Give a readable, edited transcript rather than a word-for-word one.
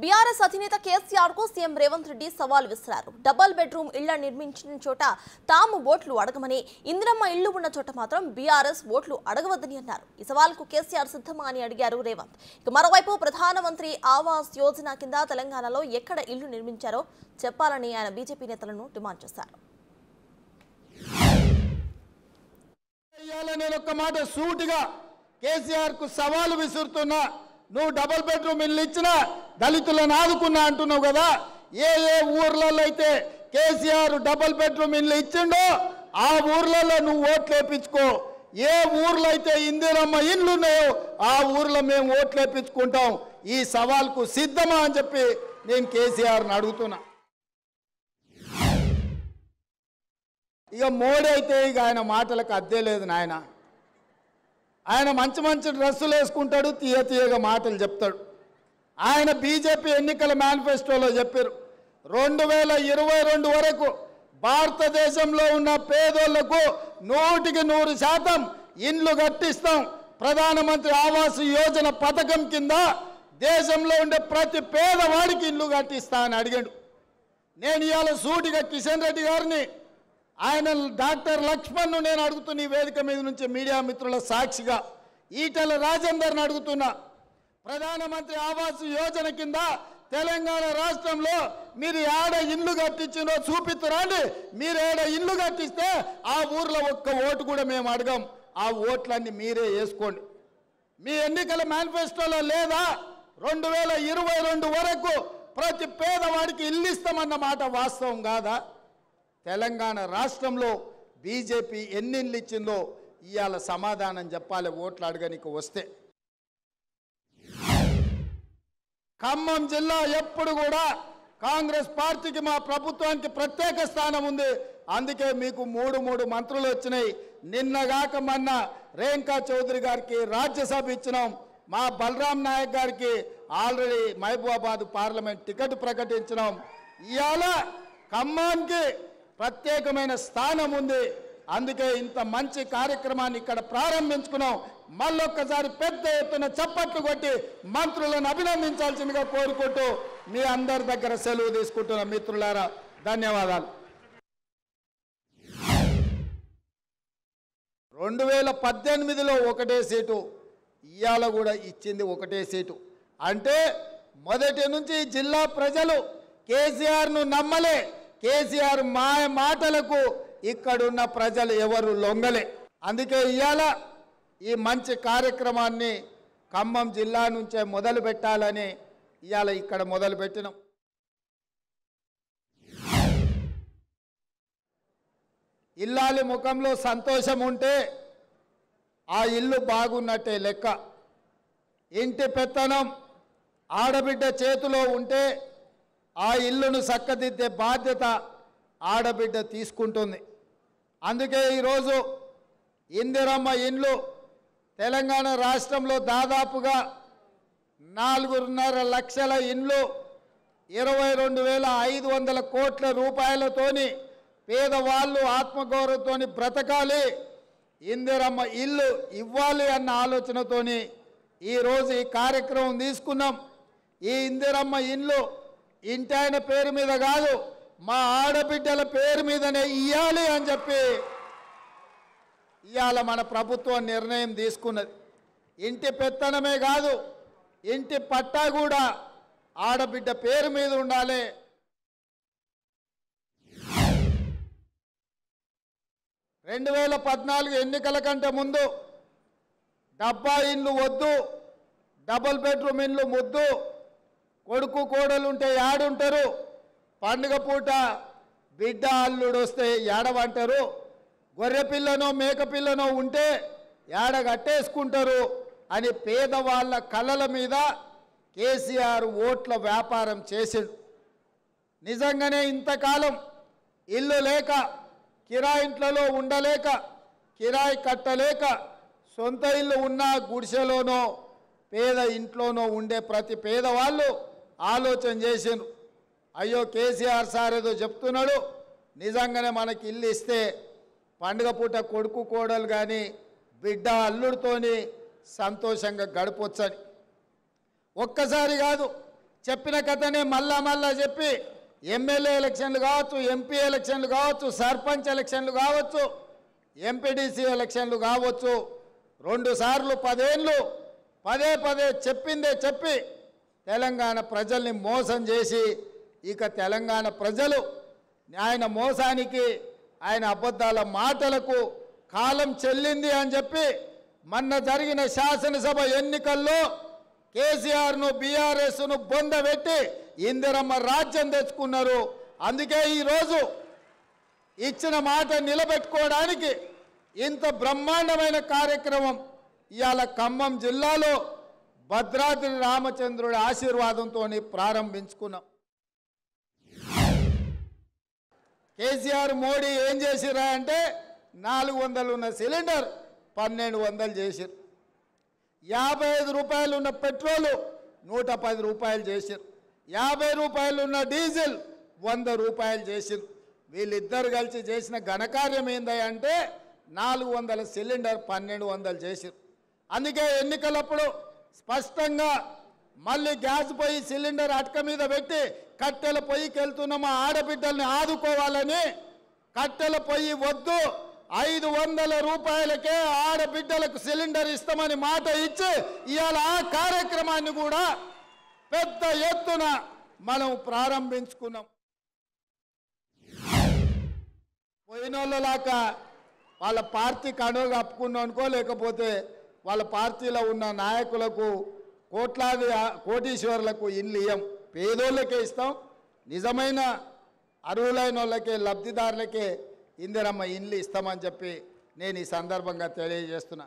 BRS అధినేత కేసీఆర్ కు CM Revanth Reddy సవాల్ విసిరారు. డబుల్ బెడ్రూమ్ ఇళ్ల నిర్మించిన చోట తాము ఓట్లు అడగమని, ఇందిరమ్మ ఇళ్లు ఉన్న చోట మాత్రం బీఆర్ఎస్ ఓట్లు అడగవద్దని అన్నారు. ఈ సవాల్కు కేసీఆర్ సిద్ధమా అని అడిగారు రేవంత్. మరోవైపు ప్రధానమంత్రి ఆవాస్ యోజన కింద తెలంగాణలో ఎక్కడ ఇళ్లు నిర్మించారో చెప్పాలని ఆయన బీజేపీ నేతలను డిమాండ్ చేశారు. కేసీఆర్ కు సవాలు విసురుతున్నా, నువ్వు డబుల్ బెడ్రూమ్ ఇల్లు ఇచ్చినా దళితులను ఆదుకున్నా అంటున్నావు కదా. ఏ ఏ ఊర్లలో అయితే కేసీఆర్ డబుల్ బెడ్రూమ్ ఇల్లు ఇచ్చిండో ఆ ఊర్లలో నువ్వు ఓట్లు వేయించుకో. ఏ ఊర్లో అయితే ఇందిరమ్మ ఇల్లు ఉన్నాయో ఆ ఊర్లో మేము ఓట్లు వేయించుకుంటాం. ఈ సవాల్కు సిద్ధమా అని చెప్పి నేను కేసీఆర్ని అడుగుతున్నా. ఇక మోడీ అయితే ఇక ఆయన మాటలకు అద్దే లేదు నాయన. ఆయన మంచి మంచి డ్రెస్సులు వేసుకుంటాడు, తీయగా మాటలు చెప్తాడు. ఆయన బీజేపీ ఎన్నికల మేనిఫెస్టోలో చెప్పారు 2022 వరకు భారతదేశంలో ఉన్న పేదోళ్లకు 100% ఇండ్లు కట్టిస్తాం. ప్రధానమంత్రి ఆవాస్ యోజన పథకం కింద దేశంలో ఉండే ప్రతి పేదవాడికి ఇల్లు కట్టిస్తా అని అడిగాడు. నేను ఇవాళ సూటిగా కిషన్ రెడ్డి గారిని, ఆయన డాక్టర్ లక్ష్మణ్ను నేను అడుగుతున్న ఈ వేదిక మీద నుంచి మీడియా మిత్రుల సాక్షిగా, ఈటెల రాజేందర్ని అడుగుతున్నా, ప్రధానమంత్రి ఆవాస్ యోజన కింద తెలంగాణ రాష్ట్రంలో మీరు ఏడ ఇల్లు కట్టించినో చూపిస్తురండి. మీరు ఏడ ఇల్లు కట్టిస్తే ఆ ఊర్లో ఒక్క ఓటు కూడా మేము అడగం. ఆ ఓట్లన్నీ మీరే వేసుకోండి. మీ ఎన్నికల మేనిఫెస్టోలో లేదా 2022 వరకు ప్రతి పేదవాడికి ఇల్లు ఇస్తామన్న మాట వాస్తవం కాదా? తెలంగాణ రాష్ట్రంలో బీజేపీ ఎన్ని ఇళ్ళు ఇచ్చిందో ఇవాళ సమాధానం చెప్పాలి ఓట్లు అడగనికి వస్తే. ఖమ్మం జిల్లా ఎప్పుడు కూడా కాంగ్రెస్ పార్టీకి, మా ప్రభుత్వానికి ప్రత్యేక స్థానం ఉంది. అందుకే మీకు మూడు మంత్రులు వచ్చినాయి. నిన్నగాక మొన్న రేణుకా చౌదరి గారికి రాజ్యసభ ఇచ్చినాం. మా బలరాం నాయక్ గారికి ఆల్రెడీ మహబూబాబాద్ పార్లమెంట్ టికెట్ ప్రకటించినాం. ఇవాళ ఖమ్మానికి ప్రత్యేకమైన స్థానం ఉంది. అందుకే ఇంత మంచి కార్యక్రమాన్ని ఇక్కడ ప్రారంభించుకున్నాం. మళ్ళొక్కసారి పెద్ద ఎత్తున చప్పట్లు కొట్టి మంత్రులను అభినందించాల్సిందిగా కోరుకుంటూ మీ అందరి దగ్గర సెలవు తీసుకుంటున్న మిత్రులారా, ధన్యవాదాలు. 2018లో ఒకటే సీటు, ఇవాళ కూడా ఇచ్చింది ఒకటే సీటు. అంటే మొదటి నుంచి జిల్లా ప్రజలు కేసీఆర్ను నమ్మలే. కేసీఆర్ మాటలకు ఇక్కడున్న ప్రజలు ఎవరు లొంగలే. అందుకే ఇవాళ ఈ మంచి కార్యక్రమాన్ని ఖమ్మం జిల్లా నుంచే మొదలు పెట్టాలని ఇవాళ ఇక్కడ మొదలు పెట్టినాం. ఇల్లాలి ముఖంలో సంతోషం ఉంటే ఆ ఇల్లు బాగున్నట్టే లెక్క. ఇంటి పెత్తనం ఆడబిడ్డ చేతిలో ఉంటే ఆ ఇల్లును చక్కదిద్దే బాధ్యత ఆడబిడ్డ తీసుకుంటుంది. అందుకే ఈరోజు ఇందిరమ్మ ఇండ్లు తెలంగాణ రాష్ట్రంలో దాదాపుగా 4.5 లక్షల ఇండ్లు 22,500 కోట్ల రూపాయలతోని పేదవాళ్ళు ఆత్మగౌరవంతో బ్రతకాలి, ఇందిరమ్మ ఇల్లు ఇవ్వాలి అన్న ఆలోచనతోని ఈరోజు ఈ కార్యక్రమం తీసుకున్నాం. ఈ ఇందిరమ్మ ఇల్లు ఇంటి ఆయన పేరు మీద కాదు, మా ఆడబిడ్డల పేరు మీదనే ఇవ్వాలి అని చెప్పి ఇవాళ మన ప్రభుత్వం నిర్ణయం తీసుకున్నది. ఇంటి పెత్తనమే కాదు, ఇంటి పట్టా కూడా ఆడబిడ్డ పేరు మీద ఉండాలి. 2014 ఎన్నికల కంటే ముందు డబ్బా ఇండ్లు వద్దు, డబుల్ బెడ్రూమ్ ఇండ్లు ముద్దు, కొడుకు కోడలు ఉంటే ఏడుంటారు, పండుగ పూట బిడ్డ అల్లుడు వస్తే ఏడవంటారు, గొర్రె పిల్లనో మేక పిల్లనో ఉంటే ఏడ కట్టేసుకుంటారు అని పేదవాళ్ళ కళ్ళల మీద కేసీఆర్ ఓట్ల వ్యాపారం చేసిండు. నిజంగానే ఇంతకాలం ఇల్లు లేక, కిరాయింట్లలో ఉండలేక, కిరాయి కట్టలేక, సొంత ఇల్లు ఉన్న గుడిసెలోనో పేద ఇంట్లోనో ఉండే ప్రతి పేదవాళ్ళు ఆలోచన చేసిండ్రు. అయ్యో కేసీఆర్ సార్ ఏదో చెప్తున్నాడు, నిజంగానే మనకి ఇల్లు ఇస్తే పండుగ పూట కొడుకు కోడలు కానీ బిడ్డ అల్లుడితోని సంతోషంగా గడపొచ్చని. ఒక్కసారి కాదు, చెప్పిన కథనే మళ్ళా చెప్పి ఎమ్మెల్యే ఎలక్షన్లు కావచ్చు, ఎంపీ ఎలక్షన్లు కావచ్చు, సర్పంచ్ ఎలక్షన్లు కావచ్చు, ఎంపీడీసీ ఎలక్షన్లు కావచ్చు, 2 సార్లు 10 ఏళ్ళు పదే చెప్పిందే చెప్పి తెలంగాణ ప్రజల్ని మోసం చేసి ఇక తెలంగాణ ప్రజలు ఆయన మోసానికి ఆయన అబద్ధాల మాటలకు కాలం చెల్లింది అని చెప్పి మొన్న జరిగిన శాసనసభ ఎన్నికల్లో కేసీఆర్ను బీఆర్ఎస్ను బొందబెట్టి ఇందిరమ్మ రాజ్యం తెచ్చుకున్నారు. అందుకే ఈరోజు ఇచ్చిన మాట నిలబెట్టుకోవడానికి ఇంత బ్రహ్మాండమైన కార్యక్రమం ఇవాళ ఖమ్మం జిల్లాలో భద్రాద్రి రామచంద్రుడి ఆశీర్వాదంతో ప్రారంభించుకున్నాం. కేసీఆర్ మోడీ ఏం చేసిరా అంటే 400 ఉన్న సిలిండర్ 1200 చేసిరు. 55 రూపాయలు ఉన్న పెట్రోలు 110 రూపాయలు చేసిరు. 50 రూపాయలు ఉన్న డీజిల్ 100 రూపాయలు చేసిరు. వీళ్ళిద్దరు కలిసి చేసిన ఘనకార్యం ఏందంటే 400 సిలిండర్ 1200 చేసిరు. అందుకే ఎన్నికలప్పుడు స్పష్టంగా మళ్ళీ గ్యాస్ పొయ్యి సిలిండర్ అటక మీద పెట్టి కట్టెల పొయ్యికి వెళ్తున్న మా ఆడబిడ్డల్ని ఆదుకోవాలని కట్టెల పొయ్యి వద్దు 500 రూపాయలకే ఆడబిడ్డలకు సిలిండర్ ఇస్తామని మాట ఇచ్చి ఇవాళ ఆ కార్యక్రమాన్ని కూడా పెద్ద ఎత్తున మనం ప్రారంభించుకున్నాం. పోయినోళ్ళలాగా వాళ్ళ పార్టీ కండువ కప్పుకున్నాం అనుకో, లేకపోతే వాళ్ళ పార్టీలో ఉన్న నాయకులకు కోట్లాది కోటీశ్వరులకు ఇల్లు ఇయ్యం, పేదోళ్ళకే ఇస్తాం. నిజమైన అర్హులైన వాళ్ళకే లబ్ధిదారులకే ఇందిరమ్మ ఇల్లు ఇస్తామని చెప్పి నేను ఈ సందర్భంగా తెలియజేస్తున్నా.